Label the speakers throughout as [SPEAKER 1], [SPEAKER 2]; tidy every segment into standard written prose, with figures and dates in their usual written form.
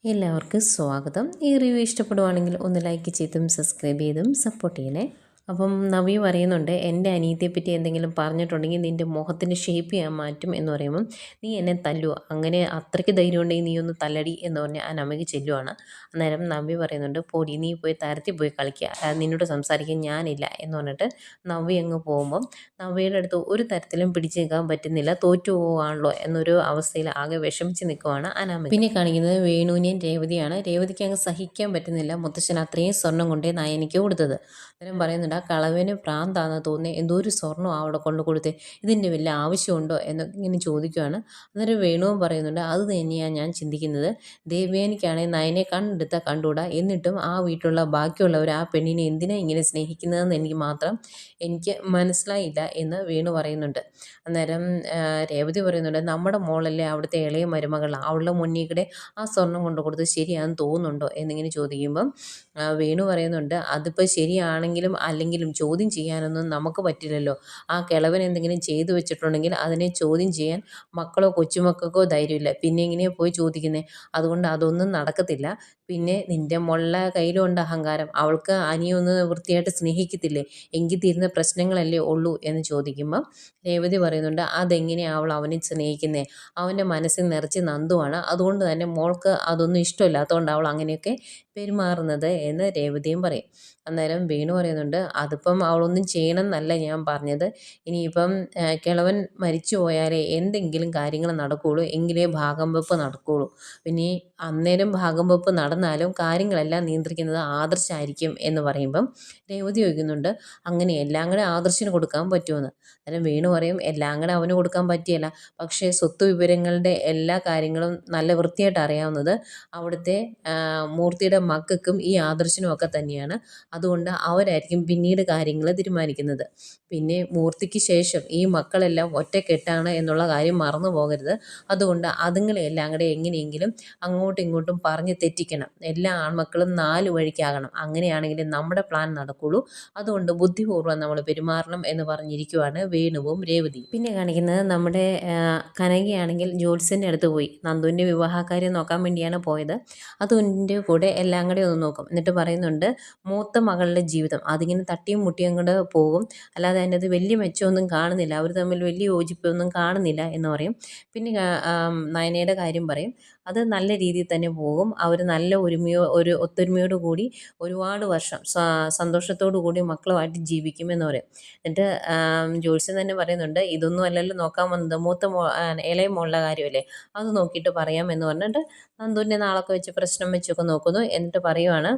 [SPEAKER 1] എല്ലാവർക്കും സ്വാഗതം. ഈ റിവ്യൂ ഇഷ്ടപ്പെടുവാണെങ്കിൽ ഒന്ന് ലൈക്ക് ചെയ്തും സബ്സ്ക്രൈബ് ചെയ്തും സപ്പോർട്ട് ചെയ്യണേ. അപ്പം നവ്യ പറയുന്നുണ്ട്, എൻ്റെ അനിയത്തിയെപ്പറ്റി എന്തെങ്കിലും പറഞ്ഞിട്ടുണ്ടെങ്കിൽ നിൻ്റെ മുഖത്തിൻ്റെ ഷേപ്പ് ഞാൻ മാറ്റും എന്ന് പറയുമ്പം നീ എന്നെ തല്ലുവോ, അങ്ങനെ അത്രയ്ക്ക് ധൈര്യം ഉണ്ടെങ്കിൽ നീ ഒന്ന് തല്ലടി എന്ന് പറഞ്ഞ് ആ നവ്യക്ക് ചെല്ലുവാണ്. അന്നേരം നവ്യ പറയുന്നുണ്ട്, പോടി നീ പോയി തരത്തിൽ പോയി കളിക്കുക, നിന്നോട് സംസാരിക്കാൻ ഞാനില്ല എന്ന് പറഞ്ഞിട്ട് നവ്യ അങ്ങ് പോകുമ്പം നവ്യയുടെ അടുത്ത് ഒരു തരത്തിലും പിടിച്ചു നിൽക്കാൻ പറ്റുന്നില്ല, തോറ്റു പോവുകയാണല്ലോ എന്നൊരു അവസ്ഥയിൽ ആകെ വിഷമിച്ച് നിൽക്കുവാണ് അനാമിക. പിന്നെ കാണിക്കുന്നത് വേണുവിനെയും രേവതിയാണ്. രേവതിക്ക് അങ്ങ് സഹിക്കാൻ പറ്റുന്നില്ല, മുത്തശ്ശൻ അത്രയും സ്വർണം കൊണ്ടേ നയനിക്ക് കൊടുത്തത്. അന്നേരം പറയുന്നുണ്ട്, ആ കളവന് പ്രാന്താണെന്ന് തോന്നി, എന്തോ ഒരു സ്വർണ്ണം അവിടെ കൊണ്ട് കൊടുത്തേ, ഇതിൻ്റെ വല്ല ആവശ്യമുണ്ടോ എന്നൊക്കെ ഇങ്ങനെ ചോദിക്കുകയാണ്. അന്നേരം വേണുവും പറയുന്നുണ്ട്, അത് തന്നെയാണ് ഞാൻ ചിന്തിക്കുന്നത്, ദേവയാനിക്കാണെങ്കിൽ നയനെ കണ്ടെടുത്താൽ കണ്ടുകൂടാ, എന്നിട്ടും ആ വീട്ടിലുള്ള ബാക്കിയുള്ളവർ ആ പെണ്ണിനെ എന്തിനാണ് ഇങ്ങനെ സ്നേഹിക്കുന്നതെന്ന് എനിക്ക് മനസ്സിലായില്ല എന്ന് വേണു പറയുന്നുണ്ട്. അന്നേരം രേവതി പറയുന്നുണ്ട്, നമ്മുടെ മോളല്ലേ അവിടുത്തെ ഇളയ മരുമകൾ, അവളുടെ മുന്നിൽ കൂടെ ആ സ്വർണം കൊണ്ട് കൊടുത്തത് ശരിയാണെന്ന് തോന്നുന്നുണ്ടോ എന്നിങ്ങനെ ചോദിക്കുമ്പം വേണു പറയുന്നുണ്ട്, അതിപ്പോൾ ശരിയാണെങ്കിലും അല്ലെങ്കിലും ചോദ്യം ചെയ്യാനൊന്നും നമുക്ക് പറ്റില്ലല്ലോ. ആ കിളവൻ എന്തെങ്കിലും ചെയ്തു വെച്ചിട്ടുണ്ടെങ്കിൽ അതിനെ ചോദ്യം ചെയ്യാൻ മക്കളോ കൊച്ചുമക്കൾക്കോ ധൈര്യമില്ല, പിന്നെ എങ്ങനെയാണ് പോയി ചോദിക്കുന്നത്? അതുകൊണ്ട് അതൊന്നും നടക്കത്തില്ല. പിന്നെ നിൻ്റെ മോളുടെ കയ്യിലുണ്ട് അഹങ്കാരം, അവൾക്ക് അനിയൊന്ന് വൃത്തിയായിട്ട് സ്നേഹിക്കത്തില്ലേ, എങ്കിൽ തീരുന്ന പ്രശ്നങ്ങളല്ലേ ഉള്ളൂ എന്ന് ചോദിക്കുമ്പം രേവതി പറയുന്നുണ്ട്, അതെങ്ങനെയാണ് അവൾ അവനെ സ്നേഹിക്കുന്നത്? അവൻ്റെ മനസ്സിൽ നിറച്ച് നന്ദുവാണ്, അതുകൊണ്ട് തന്നെ മോൾക്ക് അതൊന്നും ഇഷ്ടമില്ലാത്തതുകൊണ്ട് അവൾ അങ്ങനെയൊക്കെ പെരുമാറുന്നത് എന്ന് രേവതിയും പറയും. അന്നേരം വേണു പറയുന്നുണ്ട്, അതിപ്പം അവളൊന്നും ചെയ്യണം എന്നല്ല ഞാൻ പറഞ്ഞത്, ഇനിയിപ്പം കിളവൻ മരിച്ചു പോയാലേ എന്തെങ്കിലും കാര്യങ്ങൾ നടക്കുകയുള്ളൂ, എങ്കിലേ ഭാഗം വെപ്പ് നടക്കുകയുള്ളൂ. പിന്നെ അന്നേരം ഭാഗം വെപ്പ് നടന്നാലും കാര്യങ്ങളെല്ലാം നിയന്ത്രിക്കുന്നത് ആദർശായിരിക്കും എന്ന് പറയുമ്പം രേവതി ചോദിക്കുന്നുണ്ട്, അങ്ങനെ എല്ലാം കൂടെ ആദർശിന് കൊടുക്കാൻ പറ്റുമെന്ന്. അന്നേരം വേണു പറയും, എല്ലാം കൂടെ അവന് കൊടുക്കാൻ പറ്റിയല്ല, പക്ഷേ സ്വത്ത് വിവരങ്ങളുടെ എല്ലാ കാര്യങ്ങളും നല്ല വൃത്തിയായിട്ട് അറിയാവുന്നത് അവിടുത്തെ മൂർത്തിയുടെ മക്കൾക്കും ഈ ആദർശനും ഒക്കെ തന്നെയാണ്. അതുകൊണ്ട് അവരായിരിക്കും പിന്നീട് കാര്യങ്ങൾ തീരുമാനിക്കുന്നത്. പിന്നെ മൂർത്തിക്ക് ശേഷം ഈ മക്കളെല്ലാം ഒറ്റക്കെട്ടാണ് എന്നുള്ള കാര്യം മറന്നു പോകരുത്. അതുകൊണ്ട് അതുങ്ങളെല്ലാം കൂടെ എങ്ങനെയെങ്കിലും അങ്ങോട്ടും ഇങ്ങോട്ടും പറഞ്ഞ് തെറ്റിക്കണം, എല്ലാ ആൺമക്കളും 4 വഴിക്കാകണം, അങ്ങനെയാണെങ്കിൽ നമ്മുടെ പ്ലാൻ നടക്കുള്ളൂ, അതുകൊണ്ട് ബുദ്ധിപൂർവ്വം നമ്മൾ പെരുമാറണം എന്ന് പറഞ്ഞിരിക്കുവാണ് വേണുവും രേവതിയും. പിന്നെ കാണിക്കുന്നത് നമ്മുടെ കനകയാണെങ്കിൽ ജ്യോത്സ്യൻ്റെ അടുത്ത് പോയി നന്ദുവിൻ്റെ വിവാഹകാര്യം നോക്കാൻ വേണ്ടിയാണ് പോയത്. അതിൻ്റെ കൂടെ എല്ലാം കൂടെ ഒന്ന് നോക്കും, എന്നിട്ട് പറയുന്നുണ്ട്, മൂത്ത മകളുടെ ജീവിതം അതിങ്ങനെ തട്ടിയും മുട്ടിയും കൊണ്ട് പോകും, അല്ലാതെ അതിൻ്റെ അത് വലിയ മെച്ചമൊന്നും കാണുന്നില്ല, അവർ തമ്മിൽ വലിയ യോജിപ്പൊന്നും കാണുന്നില്ല എന്ന് പറയും. പിന്നെ നയനയുടെ കാര്യം പറയും, അത് നല്ല രീതിയിൽ തന്നെ പോകും, അവർ നല്ല ഒരു ഒത്തൊരുമയോട് കൂടി ഒരുപാട് വർഷം സന്തോഷത്തോടു കൂടി മക്കളുമായിട്ട് ജീവിക്കുമെന്ന് പറയും. എന്നിട്ട് ജ്യോത്സ്യൻ തന്നെ പറയുന്നുണ്ട്, ഇതൊന്നും അല്ലല്ലോ നോക്കാൻ വന്നത്, ഇളയ മോളുടെ കാര്യമല്ലേ, അത് നോക്കിയിട്ട് പറയാം എന്ന് പറഞ്ഞിട്ട് നന്ദുവിൻ്റെ നാളൊക്കെ വെച്ച് പ്രശ്നം വെച്ചൊക്കെ നോക്കുന്നു. എന്നിട്ട് പറയുവാണ്,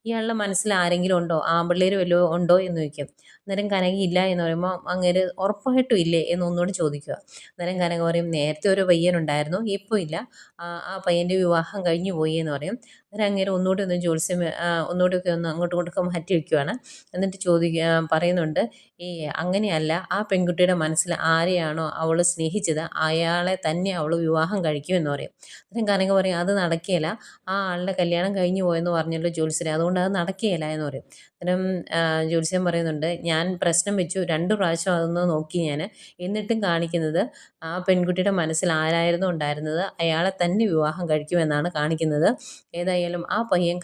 [SPEAKER 1] ഇയാളുടെ മനസ്സിൽ ആരെങ്കിലും ഉണ്ടോ, ആൺപിള്ളേർ വല്ലതും ഉണ്ടോ എന്ന് ചോദിക്കും. അന്നേരം കനക ഇല്ല എന്ന് പറയുമ്പോൾ അങ്ങേര് ഉറപ്പായിട്ടും ഇല്ലേ എന്ന് ഒന്നുകൂടി ചോദിക്കുക. അന്നേരം കനക പറയും, നേരത്തെ ഒരു പയ്യനുണ്ടായിരുന്നു, ഇപ്പോൾ ഇല്ല, ആ പയ്യൻ്റെ വിവാഹം കഴിഞ്ഞു പോയി എന്ന് പറയും. അന്നേരം അങ്ങേര് ഒന്നുകൂടിയൊക്കെ ഒന്ന് അങ്ങോട്ടും ഇങ്ങോട്ടൊക്കെ മാറ്റി വയ്ക്കുവാണ്. എന്നിട്ട് പറയുന്നുണ്ട്, ഈ അങ്ങനെയല്ല, ആ പെൺകുട്ടിയുടെ മനസ്സിൽ ആരെയാണോ അവൾ സ്നേഹിച്ചത് അയാളെ തന്നെ അവൾ വിവാഹം കഴിക്കും എന്ന് പറയും. അന്നേരം കനക പറയും, അത് നടക്കുകയില്ല, ആ ആളുടെ കല്യാണം കഴിഞ്ഞു പോയെന്ന് പറഞ്ഞല്ലോ ജ്യോത്സ്യനെ, അതുകൊണ്ട് അത് നടക്കുകയില്ല എന്ന് പറയും. അന്നേരം ജ്യോത്സ്യൻ പറയുന്നുണ്ട്, ഞാൻ പ്രശ്നം വെച്ചു 2 പ്രാവശ്യം അതൊന്ന് നോക്കി ഞാൻ, എന്നിട്ടും കാണിക്കുന്നത് ആ പെൺകുട്ടിയുടെ മനസ്സിൽ ആരായിരുന്നു ഉണ്ടായിരുന്നത് അയാളെ തന്നെ വിവാഹം കഴിക്കുമെന്നാണ് കാണിക്കുന്നത്. ഏതായാലും ആ പയ്യൻ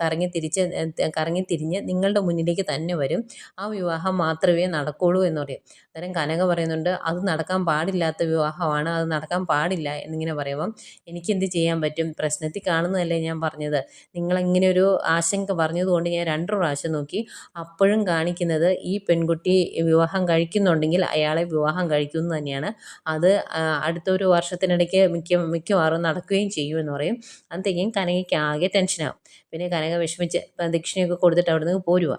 [SPEAKER 1] കറങ്ങിത്തിരിഞ്ഞ് നിങ്ങളുടെ മുന്നിലേക്ക് തന്നെ വരും, ആ വിവാഹം മാത്രമേ നടക്കുകയുള്ളൂ എന്ന് പറയും. അന്നേരം കനക പറയുന്നുണ്ട്, അത് നടക്കാൻ പാടില്ലാത്ത വിവാഹമാണ്, അത് നടക്കാൻ പാടില്ല എന്നിങ്ങനെ പറയുമ്പം എനിക്കെന്ത് ചെയ്യാൻ പറ്റും, പ്രശ്നത്തിൽ കാണുന്നതല്ലേ ഞാൻ പറഞ്ഞത്, നിങ്ങളിങ്ങനെ ഒരു ആശങ്ക പറഞ്ഞതുകൊണ്ട് ഞാൻ 2 പ്രാവശ്യം നോക്കി, അപ്പോഴും കാണിക്കുന്നത് ഈ പെൺകുട്ടി വിവാഹം കഴിക്കുന്നുണ്ടെങ്കിൽ അയാളെ വിവാഹം കഴിക്കുമെന്ന് തന്നെയാണ്, അത് അടുത്തൊരു വർഷത്തിനിടയ്ക്ക് മിക്കവാറും നടക്കുകയും ചെയ്യുമെന്ന് പറയും. അന്നത്തേക്കും കനകയ്ക്ക് ആകെ ടെൻഷനാകും. പിന്നെ കനക വിഷമിച്ച് ദക്ഷിണയൊക്കെ കൊടുത്തിട്ട് അവിടെ നിന്ന് പോരുക.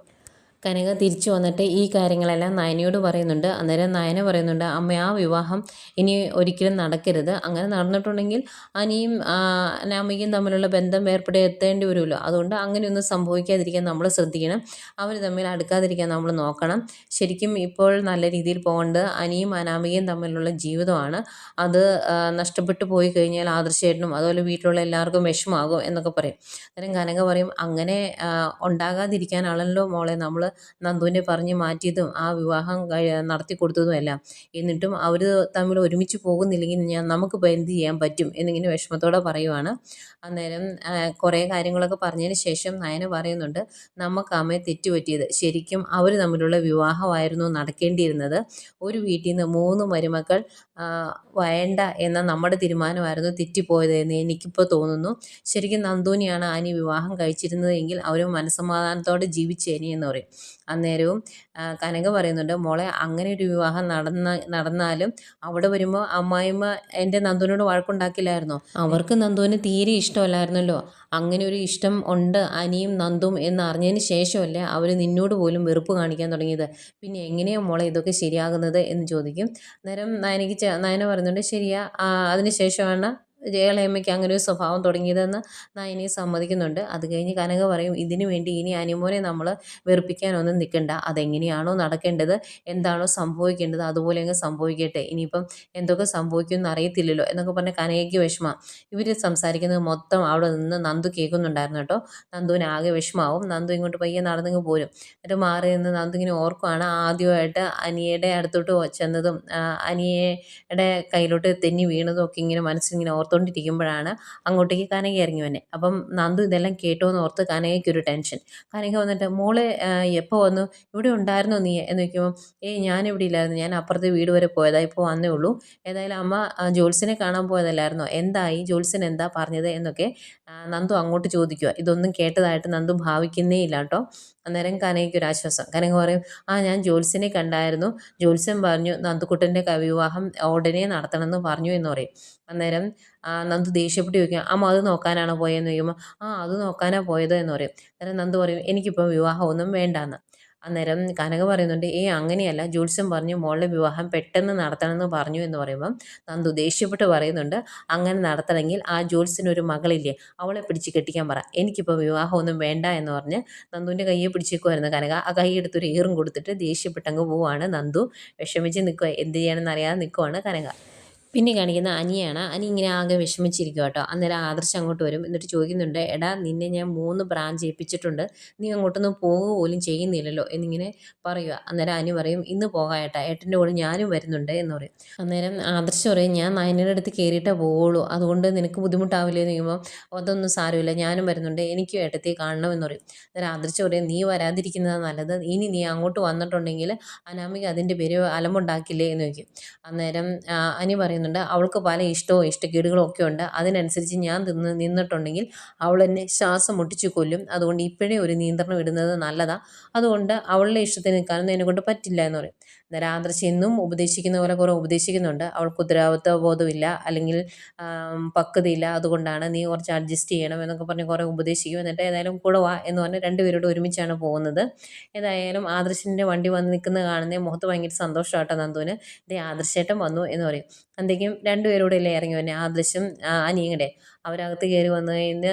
[SPEAKER 1] കനക തിരിച്ചു വന്നിട്ട് ഈ കാര്യങ്ങളെല്ലാം നയനയോട് പറയുന്നുണ്ട്. അന്നേരം നയന പറയുന്നുണ്ട്, അമ്മ ആ വിവാഹം ഇനി ഒരിക്കലും നടക്കരുത്, അങ്ങനെ നടന്നിട്ടുണ്ടെങ്കിൽ അനിയും അനാമികയും തമ്മിലുള്ള ബന്ധം ഏർപ്പെടുത്തേണ്ടി വരുമല്ലോ, അതുകൊണ്ട് അങ്ങനെയൊന്നും സംഭവിക്കാതിരിക്കാൻ നമ്മൾ ശ്രദ്ധിക്കണം, അവർ തമ്മിൽ അടുക്കാതിരിക്കാൻ നമ്മൾ നോക്കണം, ശരിക്കും ഇപ്പോൾ നല്ല രീതിയിൽ പോകേണ്ടത് അനിയും അനാമികയും തമ്മിലുള്ള ജീവിതമാണ്, അത് നഷ്ടപ്പെട്ടു പോയി കഴിഞ്ഞാൽ ആദർശേട്ടനും അതുപോലെ വീട്ടിലുള്ള എല്ലാവർക്കും വിഷമാകും എന്നൊക്കെ പറയും. അന്നേരം കനക പറയും, അങ്ങനെ ഉണ്ടാകാതിരിക്കാനാണല്ലോ മോളെ നമ്മൾ നന്ദുവിനെ പറഞ്ഞ് മാറ്റിയതും ആ വിവാഹം നടത്തി കൊടുത്തതും എല്ലാം. എന്നിട്ടും അവർ തമ്മിൽ ഒരുമിച്ച് പോകുന്നില്ലെങ്കിൽ നമുക്കിപ്പോൾ എന്ത് ചെയ്യാൻ പറ്റും എന്നിങ്ങനെ വിഷമത്തോടെ പറയുവാണ്. അന്നേരം കുറേ കാര്യങ്ങളൊക്കെ പറഞ്ഞതിന് ശേഷം നയന പറയുന്നുണ്ട്, നമുക്ക് അമ്മയെ തെറ്റുപറ്റിയത്. ശരിക്കും അവർ തമ്മിലുള്ള വിവാഹമായിരുന്നു നടക്കേണ്ടിയിരുന്നത്. ഒരു വീട്ടിൽ നിന്ന് 3 മരുമക്കൾ വേണ്ട എന്ന നമ്മുടെ തീരുമാനമായിരുന്നു തെറ്റിപ്പോയത് എന്ന് എനിക്കിപ്പോൾ തോന്നുന്നു. ശരിക്കും നന്ദുവിനെയാണ് അനി വിവാഹം കഴിച്ചിരുന്നത് എങ്കിൽ അവർ മനസ്സമാധാനത്തോടെ ജീവിച്ചേനെ എന്ന് പറയും. അന്നേരവും കനക പറയുന്നുണ്ട്, മോളെ അങ്ങനെ ഒരു വിവാഹം നടന്നാലും അവിടെ വരുമ്പോൾ അമ്മായിമ്മ എൻ്റെ നന്ദുവിനോട് വഴക്കുണ്ടാക്കില്ലായിരുന്നോ? അവർക്ക് നന്ദുവിന് തീരെ ഇഷ്ടമല്ലായിരുന്നല്ലോ. അങ്ങനെ ഒരു ഇഷ്ടം ഉണ്ട് അനിയും നന്ദും എന്ന് അറിഞ്ഞതിന് ശേഷമല്ലേ അവർ നിന്നോട് പോലും വെറുപ്പ് കാണിക്കാൻ തുടങ്ങിയത്. പിന്നെ എങ്ങനെയാണ് മോളെ ഇതൊക്കെ ശരിയാകുന്നത് എന്ന് ചോദിക്കും. അന്നേരം നയന പറയുന്നുണ്ട്, ശരിയാ, അതിന് ശേഷമാണ് ഇളയമ്മയ്ക്ക് അങ്ങനെ ഒരു സ്വഭാവം തുടങ്ങിയതെന്ന് നയനി സമ്മതിക്കുന്നുണ്ട്. അത് കഴിഞ്ഞ് കനക പറയും, ഇതിനു വേണ്ടി ഇനി അനിമോനെ നമ്മൾ വെറുപ്പിക്കാനൊന്നും നിൽക്കണ്ട. അതെങ്ങനെയാണോ നടക്കേണ്ടത്, എന്താണോ സംഭവിക്കേണ്ടത് അതുപോലെ അങ്ങ് സംഭവിക്കട്ടെ. ഇനിയിപ്പം എന്തൊക്കെ സംഭവിക്കുമെന്ന് അറിയത്തില്ലല്ലോ എന്നൊക്കെ പറഞ്ഞ് കനകയ്ക്ക് വിഷമമാണ്. ഇവർ സംസാരിക്കുന്നത് മൊത്തം അവിടെ നിന്ന് നന്ദു കേൾക്കുന്നുണ്ടായിരുന്നു കേട്ടോ. നന്ദുവിന് ആകെ വിഷമാവും. നന്ദു ഇങ്ങോട്ട് പയ്യെ നടന്നിങ്ങ് പോരും. എന്നിട്ട് മാറി നിന്ന് നന്ദു ഇങ്ങനെ ഓർക്കുവാണ് ആദ്യമായിട്ട് അനിയയുടെ അടുത്തോട്ട് ചെന്നതും അനിയയുടെ കയ്യിലോട്ട് തെന്നി വീണതും ഒക്കെ ഇങ്ങനെ മനസ്സിലിങ്ങനെ ഓർത്തുകൊണ്ടിരിക്കുമ്പോഴാണ് അങ്ങോട്ടേക്ക് കനക ഇറങ്ങി വന്നെ. അപ്പം നന്ദു ഇതെല്ലാം കേട്ടോ എന്ന് ഓർത്ത് കനകയ്ക്കൊരു ടെൻഷൻ. കനക വന്നിട്ട്, മോളെ എപ്പോൾ വന്നു, ഇവിടെ ഉണ്ടായിരുന്നോ നീ എന്ന് ചോദിക്കുമ്പോൾ, ഞാനിവിടെ ഇല്ലായിരുന്നു, ഞാൻ അപ്പുറത്തെ വീട് വരെ പോയതാ, ഇപ്പോൾ വന്നേ ഉള്ളൂ. ഏതായാലും അമ്മ ജോത്സ്യനെ കാണാൻ പോയതല്ലായിരുന്നോ, എന്തായി, ജോത്സ്യൻ എന്താ പറഞ്ഞത് എന്നൊക്കെ നന്ദു അങ്ങോട്ട് ചോദിക്കുക. ഇതൊന്നും കേട്ടതായിട്ട് നന്ദു ഭാവിക്കുന്നേ ഇല്ല കേട്ടോ. അന്നേരം കനകയ്ക്കൊരു ആശ്വാസം. കനക പറയും, ഞാൻ ജോത്സ്യനെ കണ്ടായിരുന്നു, ജോത്സ്യൻ പറഞ്ഞു നന്ദുക്കുട്ടൻ്റെ വിവാഹം ഉടനെ നടത്തണമെന്ന് പറഞ്ഞു എന്ന് പറയും. അന്നേരം നന്ദു ദേഷ്യപ്പെട്ട് ചോദിക്കും, അമ്മ അത് നോക്കാനാണോ പോയതെന്ന് ചോദിക്കുമ്പോൾ, അത് നോക്കാനാണ് പോയത് എന്ന് പറയും. അന്നേരം നന്ദു പറയും, എനിക്കിപ്പം വിവാഹമൊന്നും വേണ്ടാന്ന്. അന്നേരം കനക പറയുന്നുണ്ട്, അങ്ങനെയല്ല, ജോത്സ്യൻ പറഞ്ഞു മോളുടെ വിവാഹം പെട്ടെന്ന് നടത്തണമെന്ന് പറഞ്ഞു എന്ന് പറയുമ്പം നന്ദു ദേഷ്യപ്പെട്ട് പറയുന്നുണ്ട്, അങ്ങനെ നടത്തണമെങ്കിൽ ആ ജോത്സ്യനൊരു മകളില്ലേ, അവളെ പിടിച്ച് കെട്ടിക്കാൻ പറ, എനിക്കിപ്പോൾ വിവാഹമൊന്നും വേണ്ട എന്ന് പറഞ്ഞ് നന്ദുവിൻ്റെ കയ്യെ പിടിച്ചേക്കുമായിരുന്നു കനക. ആ കൈ എടുത്തൊരു ഏറും കൊടുത്തിട്ട് ദേഷ്യപ്പെട്ടങ്ങ് പോവാണ് നന്ദു. വിഷമിച്ച് നിൽക്കുക, എന്ത് ചെയ്യണമെന്ന് അറിയാതെ നിൽക്കുവാണ് കനക. പിന്നെ കാണിക്കുന്ന അനിയാണ്. അനി ഇങ്ങനെ ആകെ വിഷമിച്ചിരിക്കുക കേട്ടോ. അന്നേരം ആദർശ് അങ്ങോട്ട് വരും. എന്നിട്ട് ചോദിക്കുന്നുണ്ട്, എടാ നിന്നെ ഞാൻ 3 ബ്രാഞ്ച് ഏൽപ്പിച്ചിട്ടുണ്ട്, നീ അങ്ങോട്ടൊന്നും പോകുക പോലും ചെയ്യുന്നില്ലല്ലോ എന്നിങ്ങനെ പറയുക. അന്നേരം അനി പറയും, ഇന്ന് പോകാം ഏട്ടാ, ഏട്ടൻ്റെ കൂടെ ഞാനും വരുന്നുണ്ട് എന്ന് പറയും. അന്നേരം ആദർശ് പറയും, ഞാൻ നയനയുടെ അടുത്ത് കയറിയിട്ടേ പോവുള്ളൂ, അതുകൊണ്ട് നിനക്ക് ബുദ്ധിമുട്ടാവില്ലേ എന്ന് ചോദിക്കുമ്പോൾ, അതൊന്നും സാരമില്ല, ഞാനും വരുന്നുണ്ട്, എനിക്കും ഏട്ടത്തെ കാണണം എന്ന് പറയും. അന്നേരം ആദർശ് പറയും, നീ വരാതിരിക്കുന്നതാണ് നല്ലത്, ഇനി നീ അങ്ങോട്ട് വന്നിട്ടുണ്ടെങ്കിൽ അനാമിക അതിൻ്റെ പേര് അലമ്പുണ്ടാക്കില്ലേ എന്ന് ചോദിക്കും. അന്നേരം അനി പറയുന്നുണ്ട്, അവൾക്ക് പല ഇഷ്ടവും ഇഷ്ടക്കേടുകളും ഒക്കെ ഉണ്ട്, അതിനനുസരിച്ച് ഞാൻ നിന്നിട്ടുണ്ടെങ്കിൽ അവൾ എന്നെ ശ്വാസം മുട്ടിച്ച് കൊല്ലും, അതുകൊണ്ട് ഇപ്പോഴേ ഒരു നിയന്ത്രണം ഇടുന്നത് നല്ലതാണ്, അതുകൊണ്ട് അവളുടെ ഇഷ്ടത്തിന് നിൽക്കാനൊന്നും എന്നെക്കൊണ്ട് പറ്റില്ല എന്ന് പറയും. അന്നേരം ആദർശ് എന്നും ഉപദേശിക്കുന്ന പോലെ കുറേ ഉപദേശിക്കുന്നുണ്ട്, അവൾക്ക് ഉത്തരവാദിത്വ ബോധമില്ല, അല്ലെങ്കിൽ പക്വതയില്ല, അതുകൊണ്ടാണ്, നീ കുറച്ച് അഡ്ജസ്റ്റ് ചെയ്യണം എന്നൊക്കെ പറഞ്ഞ് കുറേ ഉപദേശിക്കും. എന്നിട്ട് ഏതായാലും കൂടെ വാ എന്ന് പറഞ്ഞ് രണ്ടുപേരോട് ഒരുമിച്ചാണ് പോകുന്നത്. ഏതായാലും ആദർശിൻ്റെ വണ്ടി വന്ന് നിൽക്കുന്നത് കാണുന്ന മുഖത്ത് ഭയങ്കര സന്തോഷമാട്ടോ നന്ദുവിന്. ആദർശേട്ടൻ വന്നു എന്ന് പറയും. അന്തേക്കും രണ്ടുപേരോടെ അല്ലേ ഇറങ്ങി വന്നെ, ആദർശും അനിയും കൂടെ. അവരകത്ത് കയറി വന്നു കഴിഞ്ഞ്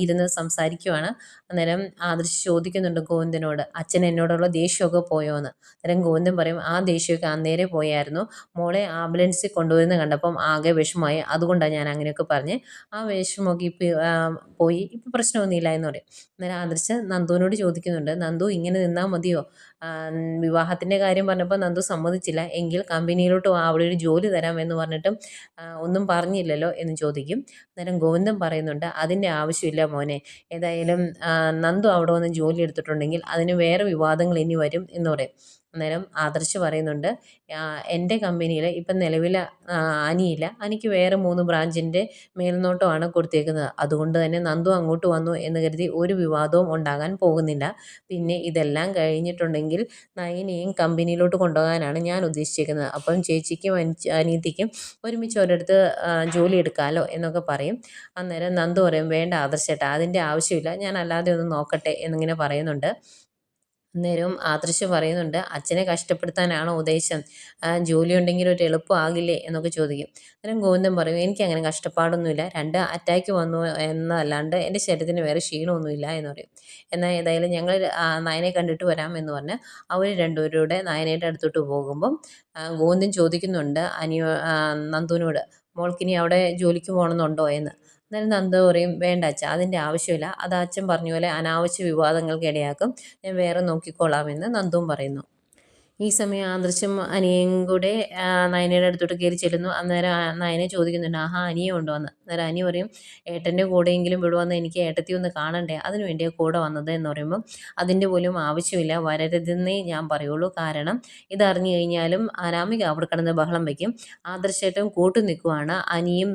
[SPEAKER 1] ഇരുന്ന് സംസാരിക്കുവാണ്. അന്നേരം ആദർശ് ചോദിക്കുന്നുണ്ട് ഗോവിന്ദനോട്, അച്ഛൻ എന്നോടുള്ള ദേഷ്യമൊക്കെ പോയോ എന്ന്. അന്നേരം ഗോവിന്ദൻ പറയും, ആ ദേഷ്യമൊക്കെ അന്നേരെ പോയായിരുന്നു, മോളെ ആംബുലൻസിൽ കൊണ്ടുവരുന്നത് കണ്ടപ്പം ആകെ വിഷമമായി, അതുകൊണ്ടാണ് ഞാൻ അങ്ങനെയൊക്കെ പറഞ്ഞ്, ആ വിഷമമൊക്കെ ഇപ്പം പോയി, ഇപ്പം പ്രശ്നമൊന്നുമില്ല എന്ന് പറയും. അന്നേരം ആദർശ് നന്ദുവിനോട് ചോദിക്കുന്നുണ്ട്, നന്ദു ഇങ്ങനെ നിന്നാൽ മതിയോ, വിവാഹത്തിൻ്റെ കാര്യം പറഞ്ഞപ്പോൾ നന്ദു സമ്മതിച്ചില്ല, എങ്കിൽ കമ്പനിയിലോട്ട് അവിടെ ഒരു ജോലി തരാമെന്ന് പറഞ്ഞിട്ടും ഒന്നും പറഞ്ഞില്ലല്ലോ എന്ന് ചോദിക്കും. അന്നേരം ഗോവിന്ദൻ പറയുന്നുണ്ട്, അതിൻ്റെ ആവശ്യമില്ല മോനെ, ഏതായാലും നന്ദു അവിടെ വന്ന് ജോലി എടുത്തിട്ടുണ്ടെങ്കിൽ അതിന് വേറെ വിവാദങ്ങൾ ഇനി വരും എന്ന് പറയും. അന്നേരം ആദർശ് പറയുന്നുണ്ട്, എൻ്റെ കമ്പനിയിൽ ഇപ്പം നിലവിൽ അനിയില്ല, അനിക്ക് വേറെ 3 ബ്രാഞ്ചിൻ്റെ മേൽനോട്ടമാണ് കൊടുത്തേക്കുന്നത്, അതുകൊണ്ട് തന്നെ നന്ദു അങ്ങോട്ട് വന്നു എന്ന് കരുതി ഒരു വിവാദവും ഉണ്ടാകാൻ പോകുന്നില്ല. പിന്നെ ഇതെല്ലാം കഴിഞ്ഞിട്ടുണ്ടെങ്കിൽ നയനയും കമ്പനിയിലോട്ട് കൊണ്ടുപോകാനാണ് ഞാൻ ഉദ്ദേശിച്ചിരിക്കുന്നത്, അപ്പം ചേച്ചിക്കും അനിയത്തിക്കും ഒരുമിച്ച് ഒരിടത്ത് ജോലി എടുക്കാമല്ലോ എന്നൊക്കെ പറയും. അന്നേരം നന്ദു പറയും, വേണ്ട ആദർശേട്ടാ, അതിൻ്റെ ആവശ്യമില്ല, ഞാൻ അല്ലാതെ ഒന്ന് നോക്കട്ടെ എന്നിങ്ങനെ പറയുന്നുണ്ട്. അന്നേരവും ആദർശ് പറയുന്നുണ്ട്, അച്ഛനെ കഷ്ടപ്പെടുത്താനാണോ ഉദ്ദേശം, ജോലി ഉണ്ടെങ്കിൽ ഒരു എളുപ്പമാകില്ലേ എന്നൊക്കെ ചോദിക്കും. അന്നേരം ഗോവിന്ദൻ പറയും, എനിക്കങ്ങനെ കഷ്ടപ്പാടൊന്നുമില്ല, 2 അറ്റാക്ക് വന്നു എന്നല്ലാണ്ട് എൻ്റെ ശരീരത്തിന് വേറെ ക്ഷീണമൊന്നുമില്ല എന്ന് പറയും. എന്നാൽ ഏതായാലും ഞങ്ങൾ നയനെ കണ്ടിട്ട് വരാം എന്ന് പറഞ്ഞ് അവർ രണ്ടുപേരുടെ നയനയുടെ അടുത്തോട്ട് പോകുമ്പം ഗോവിന്ദൻ ചോദിക്കുന്നുണ്ട് നന്ദുവിനോട്, മോൾക്കിനി അവിടെ ജോലിക്ക് പോകണമെന്നുണ്ടോ എന്ന്. എന്നാലും നന്ദു പറയും വേണ്ട അച്ഛ, അതിൻ്റെ ആവശ്യമില്ല, അത് അച്ഛൻ പറഞ്ഞ പോലെ അനാവശ്യ വിവാദങ്ങൾക്ക് ഇടയാക്കും, ഞാൻ വേറെ നോക്കിക്കോളാമെന്ന് നന്ദുവും പറയുന്നു. ഈ സമയം ആദർശും അനിയയും കൂടെ നയനയുടെ അടുത്തോട്ട് കയറി ചെല്ലുന്നു. അന്നേരം നയനെ ചോദിക്കുന്നുണ്ട്, ആഹാ അനിയ കൊണ്ടുവന്ന്. അന്നേരം അനി പറയും, ഏട്ടൻ്റെ കൂടെയെങ്കിലും വിടുവന്ന്, എനിക്ക് ഏട്ടത്തി ഒന്ന് കാണണ്ടേ, അതിനു വേണ്ടിയാണ് കൂടെ വന്നത് എന്ന് പറയുമ്പം അതിൻ്റെ പോലും ആവശ്യമില്ല, വരരുതെന്നേ ഞാൻ പറയുള്ളൂ. കാരണം ഇതറിഞ്ഞു കഴിഞ്ഞാലും അനാമിക അവിടെ കിടന്ന് ബഹളം വയ്ക്കും. ആദർശേട്ടൻ കൂട്ടു നിൽക്കുവാണ് അനിയും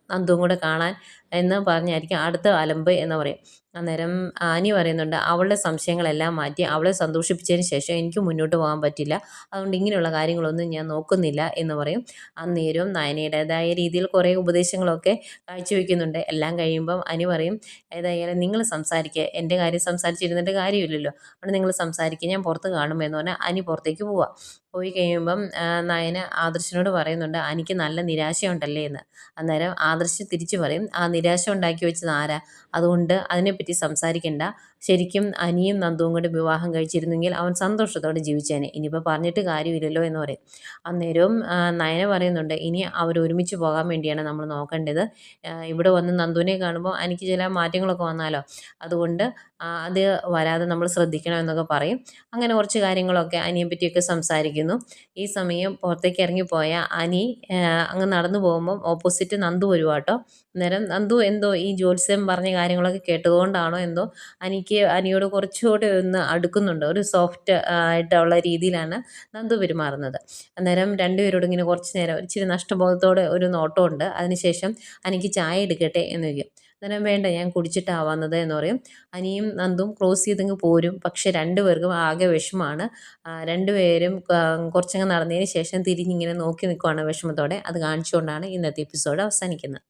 [SPEAKER 1] നന്ദുവും കൂടെ കാണാൻ എന്ന് പറഞ്ഞായിരിക്കും അടുത്ത അലമ്പ് എന്ന് പറയും. അന്നേരം ആനി പറയുന്നുണ്ട്, അവളുടെ സംശയങ്ങളെല്ലാം മാറ്റി അവളെ സന്തോഷിപ്പിച്ചതിന് ശേഷം എനിക്ക് മുന്നോട്ട് പോകാൻ പറ്റില്ല, അതുകൊണ്ട് ഇങ്ങനെയുള്ള കാര്യങ്ങളൊന്നും ഞാൻ നോക്കുന്നില്ല എന്ന് പറയും. അന്നേരവും നയനയുടേതായ രീതിയിൽ കുറേ ഉപദേശങ്ങളൊക്കെ കാഴ്ചവെക്കുന്നുണ്ട്. എല്ലാം കഴിയുമ്പം അനി പറയും, ഏതായാലും നിങ്ങൾ സംസാരിക്കുക, എൻ്റെ കാര്യം സംസാരിച്ചിരുന്നിട്ട് കാര്യമില്ലല്ലോ, അതുകൊണ്ട് നിങ്ങൾ സംസാരിക്കുക, ഞാൻ പുറത്ത് കാണുമെന്ന് പറഞ്ഞാൽ അനി പുറത്തേക്ക് പോവാം. പോയി കഴിയുമ്പം നയന ആദർശിനോട് പറയുന്നുണ്ട്, എനിക്ക് നല്ല നിരാശയുണ്ടല്ലേ എന്ന്. അന്നേരം ആദർശ് തിരിച്ചു പറയും, ആ നിരാശ ഉണ്ടാക്കി വെച്ചത് ആരാ, അതുകൊണ്ട് അതിനെപ്പറ്റി സംസാരിക്കണ്ട, ശരിക്കും അനിയും നന്ദുവും കൂടി വിവാഹം കഴിച്ചിരുന്നെങ്കിൽ അവൻ സന്തോഷത്തോടെ ജീവിച്ചേനെ, ഇനിയിപ്പോൾ പറഞ്ഞിട്ട് കാര്യമില്ലല്ലോ എന്ന് പറയും. അന്നേരവും നയന പറയുന്നുണ്ട്, ഇനി അവർ ഒരുമിച്ച് പോകാൻ വേണ്ടിയാണ് നമ്മൾ നോക്കേണ്ടത്, ഇവിടെ വന്ന് നന്ദുവിനെ കാണുമ്പോൾ എനിക്ക് ചില മാറ്റങ്ങളൊക്കെ വന്നാലോ, അതുകൊണ്ട് അത് വരാതെ നമ്മൾ ശ്രദ്ധിക്കണം എന്നൊക്കെ പറയും. അങ്ങനെ കുറച്ച് കാര്യങ്ങളൊക്കെ അനിയെ പറ്റിയൊക്കെ സംസാരിക്കുന്നു. ഈ സമയം പുറത്തേക്ക് ഇറങ്ങിപ്പോയ അനി അങ്ങ് നടന്നു പോകുമ്പം ഓപ്പോസിറ്റ് നന്ദു വരുവാ കേട്ടോ. അന്നേരം നന്ദു എന്തോ ഈ ജ്യോത്സ്യം പറഞ്ഞ കാര്യങ്ങളൊക്കെ കേട്ടതുകൊണ്ടാണോ എന്തോ അനിയോട് കുറച്ചുകൂടി ഒന്ന് അടുക്കുന്നുണ്ട്, ഒരു സോഫ്റ്റ് ആയിട്ടുള്ള രീതിയിലാണ് നന്ദു പെരുമാറുന്നത്. അന്നേരം രണ്ടുപേരോടും ഇങ്ങനെ കുറച്ച് നേരം ഇച്ചിരി നഷ്ടബോധത്തോടെ ഒരു നോട്ടമുണ്ട്. അതിനുശേഷം എനിക്ക് ചായ എടുക്കട്ടെ എന്ന് ചോദിക്കും. അന്നേരം വേണ്ട, ഞാൻ കുടിച്ചിട്ടാണ് വന്നത് എന്ന് പറയും. അനിയും നന്ദും ക്രോസ് ചെയ്തങ്ങ് പോരും. പക്ഷെ രണ്ടുപേർക്കും ആകെ വിഷമമാണ്. രണ്ടുപേരും കുറച്ചങ്ങ് നടന്നതിന് ശേഷം തിരിഞ്ഞിങ്ങനെ നോക്കി നിൽക്കുവാണ് വിഷമത്തോടെ. അത് കാണിച്ചുകൊണ്ടാണ് ഇന്നത്തെ എപ്പിസോഡ് അവസാനിക്കുന്നത്.